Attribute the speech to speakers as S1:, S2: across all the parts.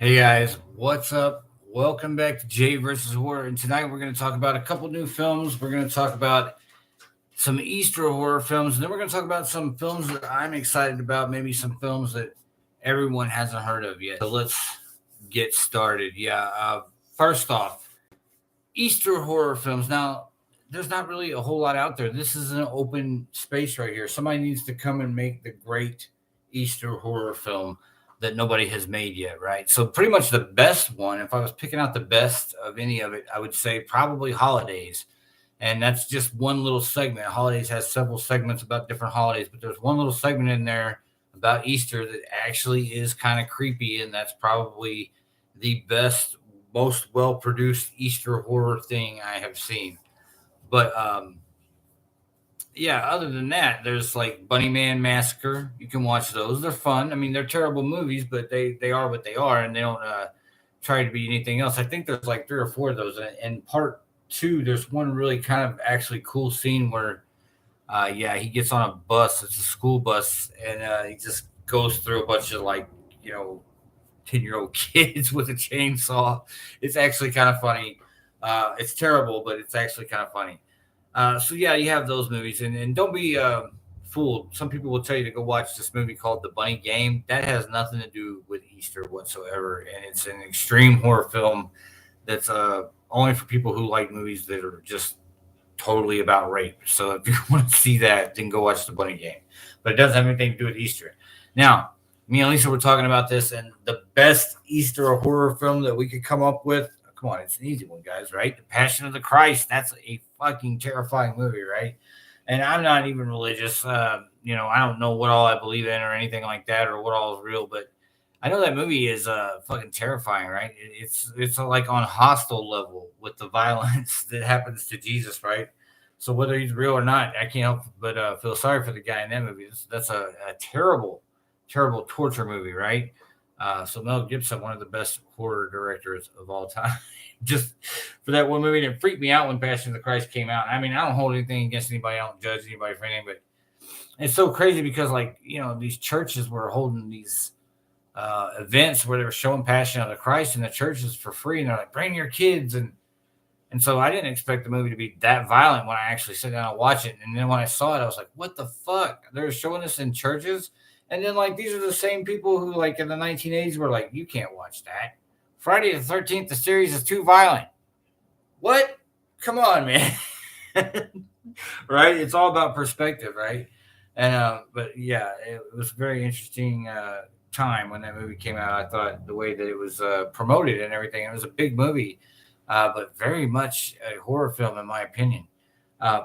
S1: Hey guys, what's up? Welcome back to Jay versus Horror. And tonight we're going to talk about a couple new films. We're going to talk about some Easter horror films, and then we're going to talk about some films that I'm excited about, maybe some films that everyone hasn't heard of yet. So let's get started. First off, Easter horror films. Now, there's not really a whole lot out there. This is an open space right here. Somebody needs to come and make the great Easter horror film that nobody has made yet, right? So, pretty much the best one, if I was picking out the best of any of it, I would say probably Holidays. And that's just one little segment. Holidays has several segments about different holidays, but there's one little segment in there about Easter that actually is kind of creepy. And that's probably the best, most well produced Easter horror thing I have seen. But yeah, other than that, there's like Bunny Man Massacre. You can watch those. They're fun. I mean, they're terrible movies, but they are what they are, and they don't try to be anything else. I think there's like three or four of those. And part two, there's one really kind of actually cool scene where, yeah, he gets on a bus. It's a school bus, and he just goes through a bunch of like, you know, 10-year-old kids with a chainsaw. It's actually kind of funny. It's terrible, but it's actually kind of funny. So yeah, you have those movies, and don't be fooled. Some people will tell you to go watch this movie called The Bunny Game. That has nothing to do with Easter whatsoever, and it's an extreme horror film that's only for people who like movies that are just totally about rape. So if you want to see that, then go watch The Bunny Game. But it doesn't have anything to do with Easter. Now, me and Lisa were talking about this, and the best Easter horror film that we could come up with. Come on, it's an easy one, guys, right? The Passion of the Christ. That's a fucking terrifying movie, right? And I'm not even religious. I don't know what all I believe in or anything like that, or what all is real, but I know that movie is fucking terrifying, right? It's like on hostile level with the violence that happens to Jesus, right? So whether he's real or not, I can't help but feel sorry for the guy in that movie. That's a terrible, terrible torture movie, right? So Mel Gibson, one of the best horror directors of all time, just for that one movie, and it freaked me out when Passion of the Christ came out. I mean, I don't hold anything against anybody. I don't judge anybody for anything, but it's so crazy because, like, these churches were holding these events where they were showing Passion of the Christ in the churches for free, and they're like, bring your kids, and so I didn't expect the movie to be that violent when I actually sat down and watched it. And then when I saw it, I was like, what the fuck? They're showing this in churches? And then, like, these are the same people who, like, in the 1980s were like, you can't watch that. Friday the 13th, the series is too violent. What? Come on, man. Right? It's all about perspective, right? And, but yeah, it was a very interesting time when that movie came out. I thought the way that it was promoted and everything, it was a big movie, but very much a horror film, in my opinion.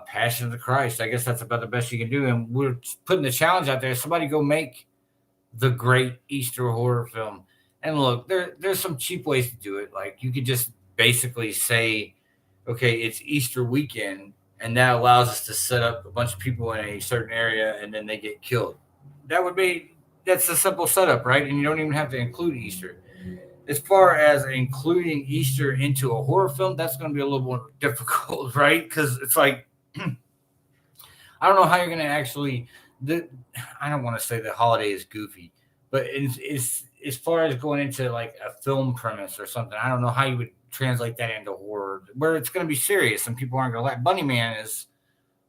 S1: Passion of the Christ. I guess that's about the best you can do. And we're putting the challenge out there. Somebody go make the great Easter horror film. And look, there's some cheap ways to do it. Like you could just basically say, okay, it's Easter weekend, and that allows us to set up a bunch of people in a certain area, and then they get killed. That would be that's a simple setup, right? And you don't even have to include Easter. As far as including Easter into a horror film, that's going to be a little more difficult, right? Because it's like I don't know how you're going to actually. The, I don't want to say the holiday is goofy, but it's as far as going into like a film premise or something. I don't know how you would translate that into horror, where it's going to be serious and people aren't going to like. Bunny Man is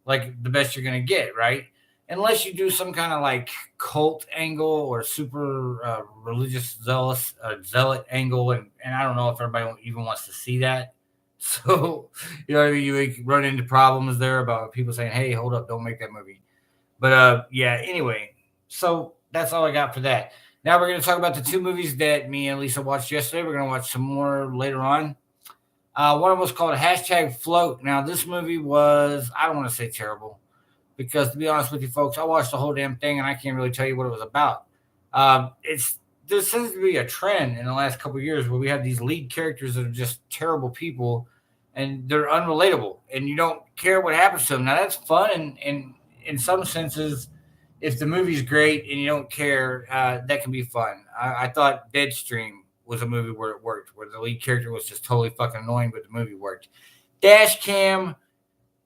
S1: like the best you're going to get, right? Unless you do some kind of like cult angle or super religious zealot angle, and I don't know if everybody even wants to see that. So what I mean, you like, run into problems there about people saying, "Hey, hold up, don't make that movie." But yeah. Anyway, so that's all I got for that. Now we're going to talk about the two movies that me and Lisa watched yesterday. We're going to watch some more later on. One of them was called #Float. Now this movie was, I don't want to say terrible, because to be honest with you folks, I watched the whole damn thing and I can't really tell you what it was about. There seems to be a trend in the last couple of years where we have these lead characters that are just terrible people and they're unrelatable and you don't care what happens to them. Now that's fun and in some senses, if the movie's great and you don't care, that can be fun. I thought Deadstream was a movie where it worked, where the lead character was just totally fucking annoying, but the movie worked. Dash Cam,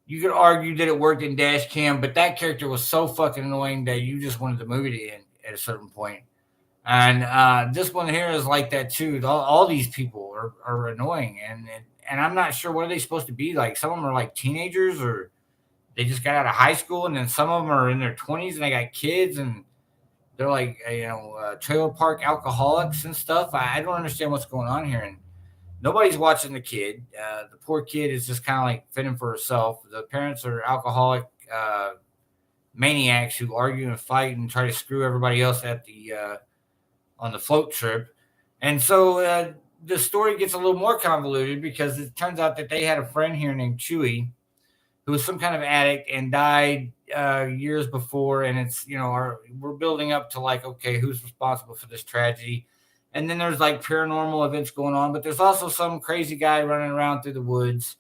S1: you could argue that it worked in Dash Cam, but that character was so fucking annoying that you just wanted the movie to end at a certain point. And this one here is like that too. All these people are annoying, and I'm not sure what are they supposed to be like. Some of them are like teenagers, or they just got out of high school, and then some of them are in their 20s and they got kids, and they're like trailer park alcoholics and stuff. I don't understand what's going on here, and nobody's watching the kid. The poor kid is just kind of like fitting for herself. The parents are alcoholic maniacs who argue and fight and try to screw everybody else at the on the float trip. And so the story gets a little more convoluted because it turns out that they had a friend here named Chewy who was some kind of addict and died years before. And it's, we're building up to like, okay, who's responsible for this tragedy? And then there's like paranormal events going on, but there's also some crazy guy running around through the woods.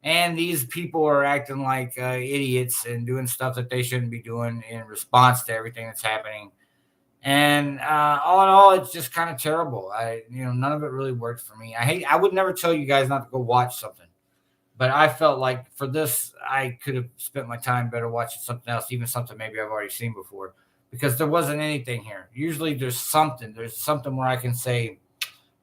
S1: And these people are acting like idiots and doing stuff that they shouldn't be doing in response to everything that's happening. And all in all, it's just kind of terrible. None of it really worked for me. I would never tell you guys not to go watch something, but I felt like for this, I could have spent my time better watching something else, even something maybe I've already seen before, because there wasn't anything here. Usually there's something where I can say,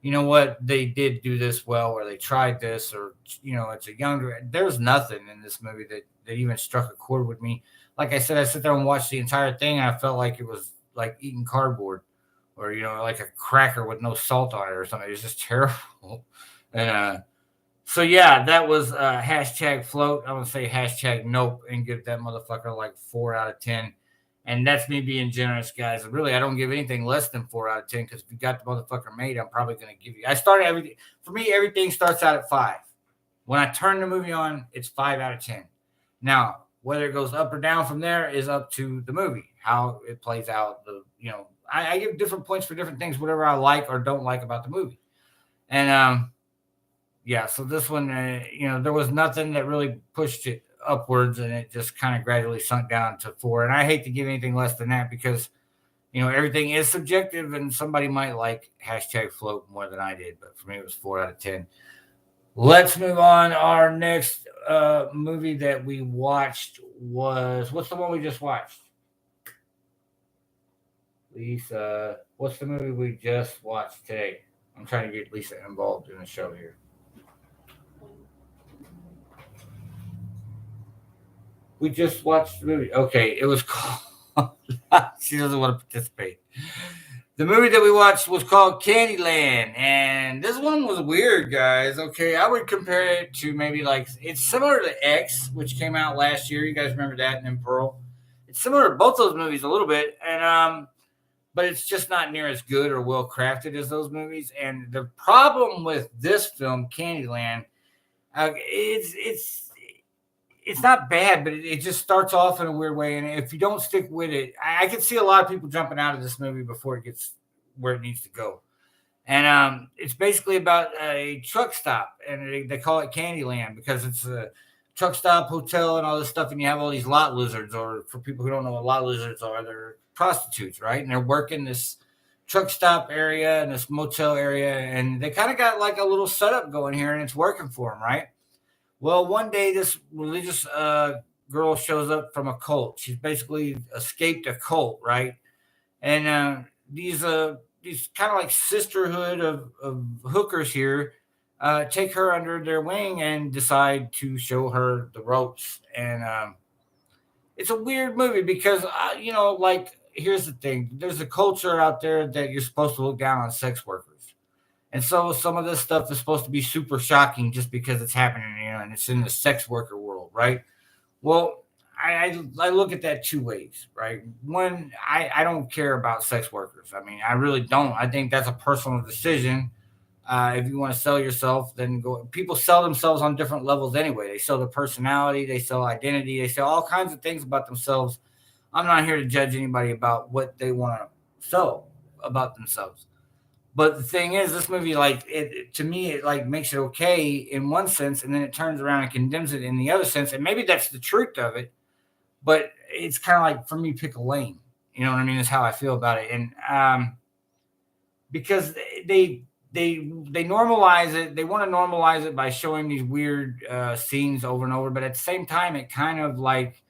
S1: you know what, they did do this well, or they tried this, or, it's a younger, there's nothing in this movie that even struck a chord with me. Like I said, I sit there and watched the entire thing, and I felt like it was like eating cardboard, or like a cracker with no salt on it or something. It was just terrible. And so yeah, that was hashtag float. I'm gonna say hashtag nope and give that motherfucker like 4 out of 10. And that's me being generous, guys. Really, I don't give anything less than 4 out of 10, because if you got the motherfucker made, I'm probably gonna give you. I started everything for me. Everything starts out at 5. When I turn the movie on, it's 5 out of 10. Now, whether it goes up or down from there is up to the movie, how it plays out. I give different points for different things, whatever I like or don't like about the movie. And yeah, so this one, there was nothing that really pushed it upwards, and it just kind of gradually sunk down to 4. And I hate to give anything less than that because, everything is subjective, and somebody might like hashtag float more than I did, but for me, it was 4 out of 10. Let's move on. Our next movie that we watched was, what's the one we just watched? Lisa, what's the movie we just watched today? I'm trying to get Lisa involved in the show here. We just watched the movie. Okay, it was called. She doesn't want to participate. The movie that we watched was called Candyland, and this one was weird, guys. Okay, I would compare it to maybe like, it's similar to X, which came out last year. You guys remember that? And then Pearl. It's similar to both those movies a little bit, and but it's just not near as good or well crafted as those movies. And the problem with this film, Candyland, it's not bad, but it just starts off in a weird way. And if you don't stick with it, I can see a lot of people jumping out of this movie before it gets where it needs to go. And it's basically about a truck stop, and they call it Candyland because it's a truck stop hotel and all this stuff. And you have all these lot lizards, or for people who don't know what lot lizards are, they're prostitutes, right? And they're working this truck stop area and this motel area, and they kind of got like a little setup going here, and it's working for them, right? Well, one day this religious girl shows up from a cult. She's basically escaped a cult, right? And these kind of like sisterhood of hookers here take her under their wing and decide to show her the ropes. And it's a weird movie because like, here's the thing: there's a culture out there that you're supposed to look down on sex workers. And so some of this stuff is supposed to be super shocking just because it's happening, and it's in the sex worker world, right? Well, I look at that two ways, right? One, I don't care about sex workers. I mean, I really don't. I think that's a personal decision. If you want to sell yourself, then go. People sell themselves on different levels anyway. They sell their personality, they sell identity, they sell all kinds of things about themselves. I'm not here to judge anybody about what they want to sell about themselves. But the thing is, this movie, like, it to me, it like makes it okay in one sense, and then it turns around and condemns it in the other sense. And maybe that's the truth of it, but it's kind of like, for me, pick a lane. You know what I mean? Is how I feel about it. And because they normalize it, they want to normalize it by showing these weird scenes over and over. But at the same time, it kind of like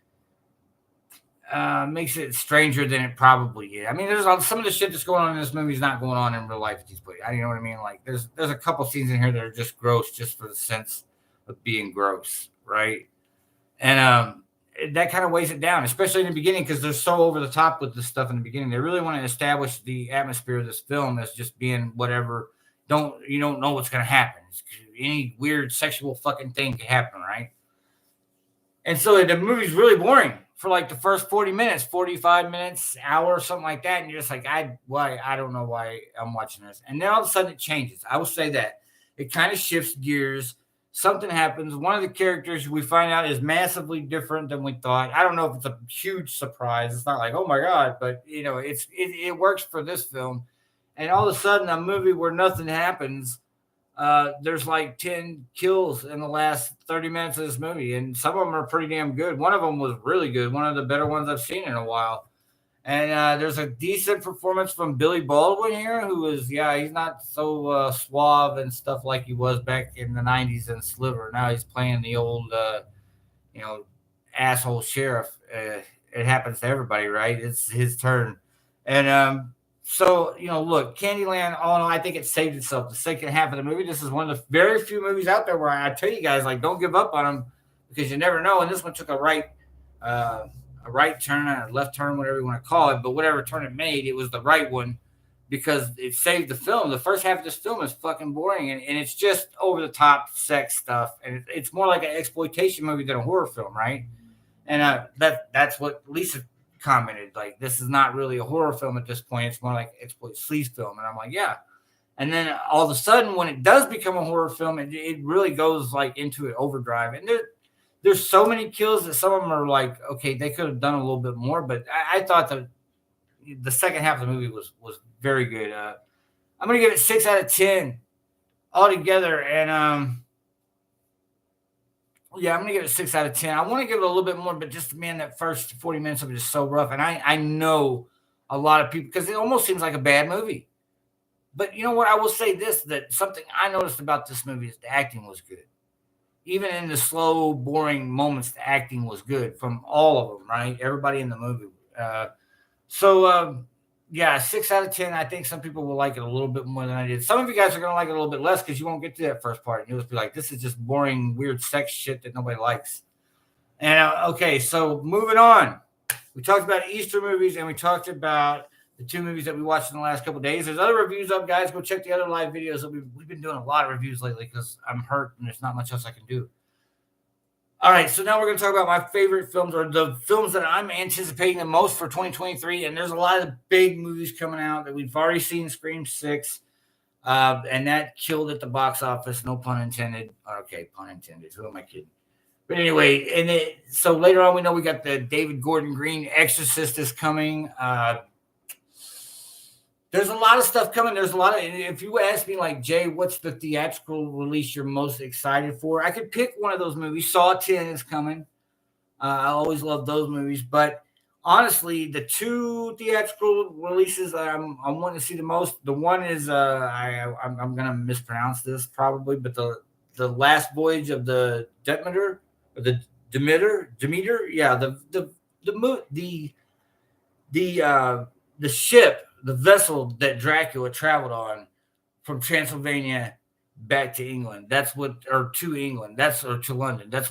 S1: makes it stranger than it probably is. I mean, there's some of the shit that's going on in this movie is not going on in real life. You know what I mean? Like, there's a couple scenes in here that are just gross, just for the sense of being gross, right? And that kind of weighs it down, especially in the beginning, because they're so over the top with this stuff in the beginning. They really want to establish the atmosphere of this film as just being whatever. You don't know what's going to happen. Any weird sexual fucking thing can happen, right? And so the movie's really boring for like the first 40 minutes, 45 minutes, hour, something like that. And you're just like, I don't know why I'm watching this. And then all of a sudden it changes. I will say that it kind of shifts gears. Something happens. One of the characters we find out is massively different than we thought. I don't know if it's a huge surprise. It's not like, oh my God, but you know, it works for this film. And all of a sudden, a movie where nothing happens, there's like 10 kills in the last 30 minutes of this movie, and some of them are pretty damn good. One of them was really good, one of the better ones I've seen in a while. And there's a decent performance from Billy Baldwin here, who is, he's not so suave and stuff like he was back in the 90s in Sliver. Now he's playing the old, asshole sheriff. It happens to everybody, right? It's his turn. And so, look, Candyland, all in all, I think it saved itself. The second half of the movie, this is one of the very few movies out there where I tell you guys, like, don't give up on them, because you never know. And this one took a right turn, a left turn, whatever you want to call it, but whatever turn it made, it was the right one, because it saved the film. The first half of this film is fucking boring, and it's just over the top sex stuff, and it's more like an exploitation movie than a horror film, right? And that's what Lisa commented. Like, this is not really a horror film at this point. It's more like exploit sleaze film, and I'm like, yeah. And then all of a sudden, when it does become a horror film, it really goes like into an overdrive, and there's so many kills that some of them are like, okay, they could have done a little bit more, but I thought the second half of the movie was very good. I'm gonna give it 6 out of 10 altogether, and I'm gonna give it 6 out of 10. I want to give it a little bit more, but just, man, that first 40 minutes of it is so rough, and I know a lot of people, because it almost seems like a bad movie. But you know what? I will say this: that something I noticed about this movie is the acting was good. Even in the slow, boring moments, the acting was good from all of them, right? Everybody in the movie. So 6 out of 10. I think some people will like it a little bit more than I did. Some of you guys are going to like it a little bit less, because you won't get to that first part. You'll just be like, this is just boring, weird sex shit that nobody likes. And okay, so moving on. We talked about Easter movies, and we talked about the 2 movies that we watched in the last couple of days. There's other reviews up, guys. Go check the other live videos. We've been doing a lot of reviews lately because I'm hurt and there's not much else I can do. All right, so now we're going to talk about my favorite films, or the films that I'm anticipating the most for 2023. And there's a lot of big movies coming out that we've already seen. Scream 6, and that killed at the box office. No pun intended. Okay, pun intended. Who am I kidding? But anyway, so later on, we know we got the David Gordon Green Exorcist is coming. There's a lot of stuff coming. There's a lot of, if you ask me, like, Jay, what's the theatrical release you're most excited for? I could pick one of those movies. Saw 10 is coming. I always love those movies. But honestly, the 2 theatrical releases I'm wanting to see the most, the one is, I'm going to mispronounce this probably, but the Last Voyage of the Demeter, or the Demeter. Yeah, the ship, the vessel that Dracula traveled on from Transylvania back to England. To England. Or to London. That's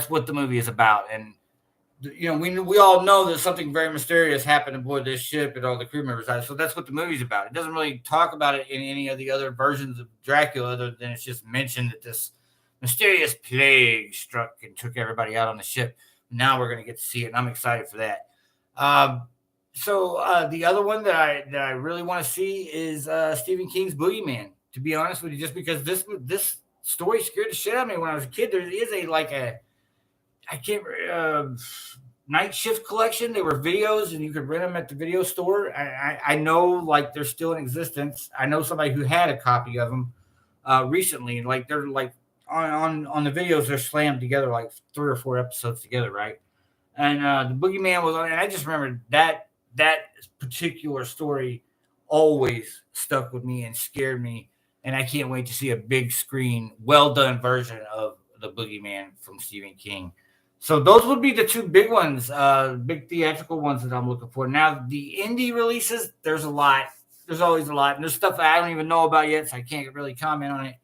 S1: what the movie is about. And we all know that something very mysterious happened aboard this ship and all the crew members died. So that's what the movie's about. It doesn't really talk about it in any of the other versions of Dracula, other than it's just mentioned that this mysterious plague struck and took everybody out on the ship. Now we're going to get to see it, and I'm excited for that. So the other one that I really want to see is Stephen King's Boogeyman. To be honest with you, just because this story scared the shit out of me when I was a kid. There is Night Shift collection. They were videos, and you could rent them at the video store. I know, like, they're still in existence. I know somebody who had a copy of them recently. Like, they're like on the videos, they're slammed together like 3 or 4 episodes together, right? And the Boogeyman was on, and I just remember that particular story always stuck with me and scared me, and I can't wait to see a big screen, well done version of the Boogeyman from Stephen King. So those would be the two big ones, big theatrical ones that I'm looking for. Now the indie releases, there's a lot. There's always a lot, and there's stuff I don't even know about yet, so I can't really comment on it.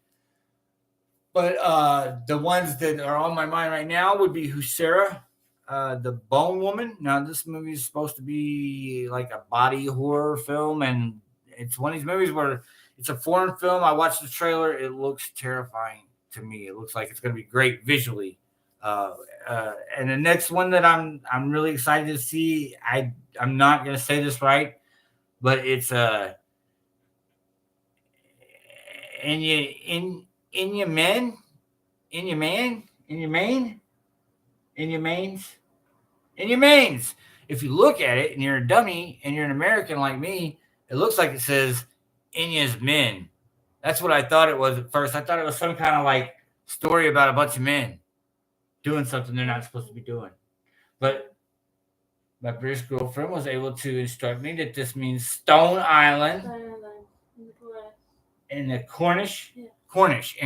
S1: But the ones that are on my mind right now would be Husera, the Bone Woman. Now this movie is supposed to be like a body horror film, and it's one of these movies where it's a foreign film. I watched the trailer; it looks terrifying to me. It looks like it's going to be great visually. And the next one that I'm really excited to see, I'm not gonna say this right, but it's in your in your men in your man in your main in your mains in your mains. If you look at it and you're a dummy and you're an American like me, it looks like it says Inya's men. That's what I thought it was at first. I thought it was some kind of like story about a bunch of men doing something they're not supposed to be doing. But my British girlfriend was able to instruct me that this means Stone Island in the Cornish, Cornish.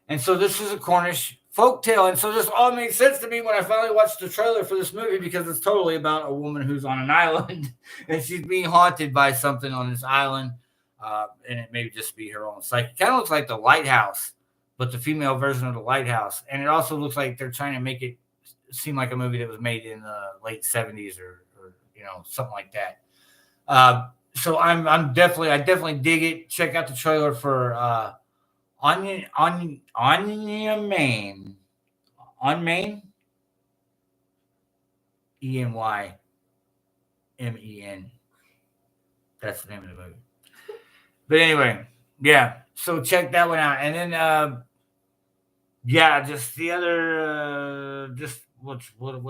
S1: And so this is a Cornish folk tale. And so this all made sense to me when I finally watched the trailer for this movie because it's totally about a woman who's on an island and she's being haunted by something on this island. And it may just be her own psyche. It kind of looks like The Lighthouse, but the female version of The Lighthouse. And it also looks like they're trying to make it seem like a movie that was made in the late 70s or something like that. So I definitely dig it. Check out the trailer for Anya Main. On Main? ENYMEN. That's the name of the movie. But anyway, yeah. So check that one out. And then just the other just what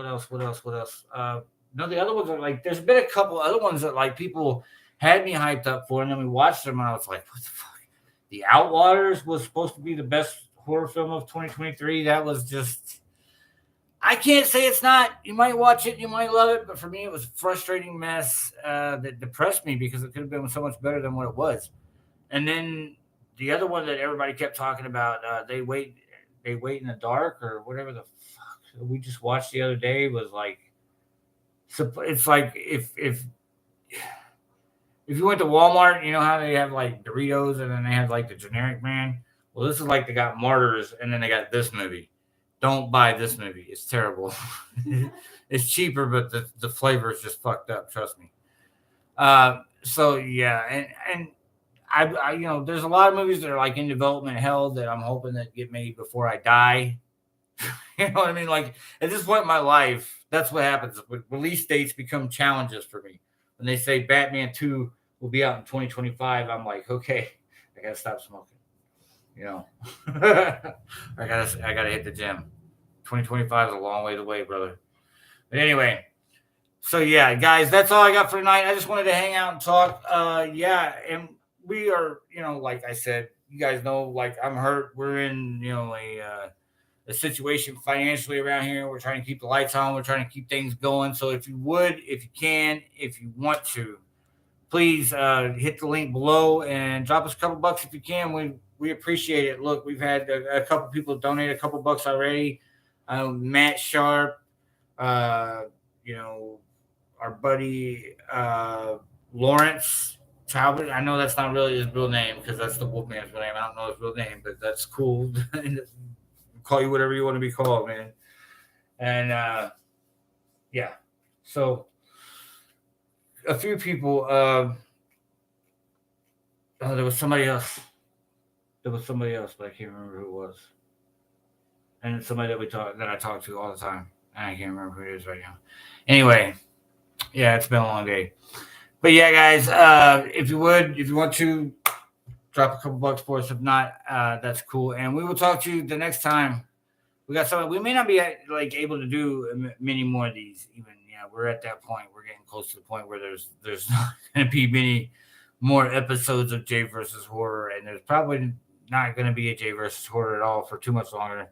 S1: else? No, the other ones are like there's been a couple other ones that like people had me hyped up for, and then we watched them and I was like, what the fuck? The Outwaters was supposed to be the best horror film of 2023. That was just I can't say it's not. You might watch it, you might love it, but for me it was a frustrating mess that depressed me because it could have been so much better than what it was. And then the other one that everybody kept talking about, they wait in the dark or whatever the fuck we just watched the other day was like. So it's like if you went to Walmart, you know how they have like Doritos and then they have like the generic brand. Well, this is like they got Martyrs and then they got this movie. Don't buy this movie; it's terrible. It's cheaper, but the flavor is just fucked up. Trust me. So yeah, and I there's a lot of movies that are like in development hell that I'm hoping that get made before I die. You know what I mean? Like at this point in my life, that's what happens. Release dates become challenges for me. When they say Batman 2 will be out in 2025, I'm like, okay, I gotta stop smoking. I gotta hit the gym. 2025 is a long way away, brother. But anyway, so yeah, guys, that's all I got for tonight. I just wanted to hang out and talk. And we are, like I said, you guys know, like I'm hurt. We're in, a situation financially around here. We're trying to keep the lights on. We're trying to keep things going. So if you want to, please hit the link below and drop us a couple bucks if you can. We appreciate it. Look, we've had a couple people donate a couple bucks already. Matt Sharp, our buddy Lawrence Talbot. I know that's not really his real name because that's the Wolfman's real name. I don't know his real name, but that's cool. Call you whatever you want to be called, man. And so a few people. There was somebody else. But I can't remember who it was. And somebody that I talk to all the time, and I can't remember who it is right now. Anyway, yeah, it's been a long day. But yeah, guys, if you want to drop a couple bucks for us. If not, that's cool. And we will talk to you the next time. We got something. We may not be like able to do many more of these. Even we're at that point. We're getting close to the point where there's not going to be many more episodes of Jay versus Horror, and there's probably not going to be a Jay versus Horror at all for too much longer.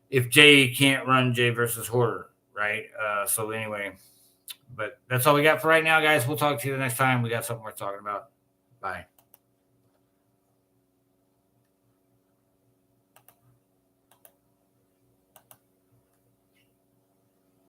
S1: If Jay can't run Jay versus Horror, right? So anyway, but that's all we got for right now, guys. We'll talk to you the next time. We got something worth talking about. Bye.